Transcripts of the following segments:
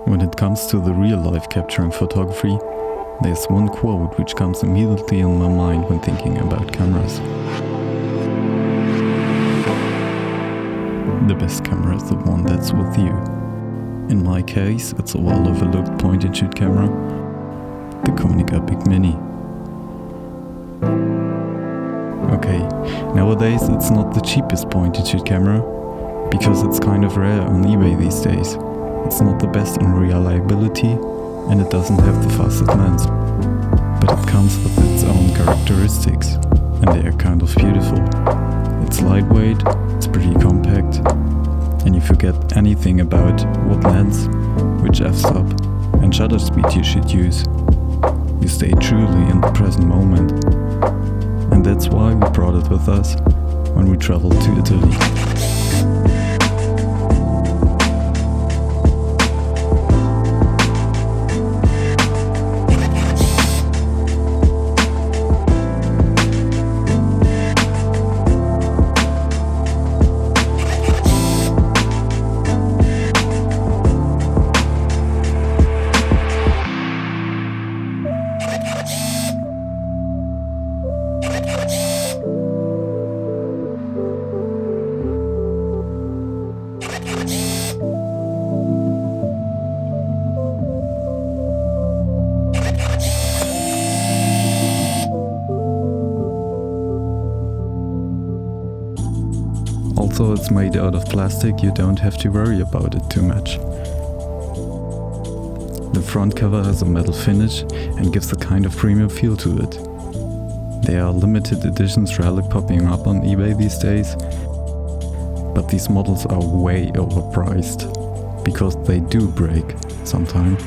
When it comes to the real life capturing photography, there's one quote which comes immediately in my mind when thinking about cameras. The best camera is the one that's with you. In my case, it's a well-overlooked point-and-shoot camera, the Konica Big Mini. Okay, nowadays it's not the cheapest point-and-shoot camera, because it's kind of rare on eBay these days. It's not the best in reliability, and it doesn't have the fastest lens. But it comes with its own characteristics, and they are kind of beautiful. It's lightweight, it's pretty compact, and you forget anything about what lens, which f-stop, and shutter speed you should use. You stay truly in the present moment. And that's why we brought it with us when we traveled to Italy. Also, it's made out of plastic, you don't have to worry about it too much. The front cover has a metal finish and gives a kind of premium feel to it. There are limited editions rarely popping up on eBay these days, but these models are way overpriced, because they do break sometimes.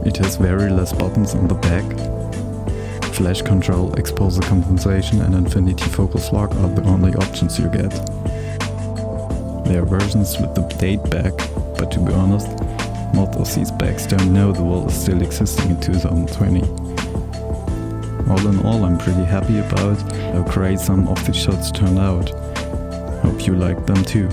It has very less buttons on the back. Flash control, exposure compensation and infinity focus lock are the only options you get. There are versions with the date back, but to be honest, most of these backs don't know the world is still existing in 2020. All in all, I'm pretty happy about how great some of the shots turned out. Hope you like them too.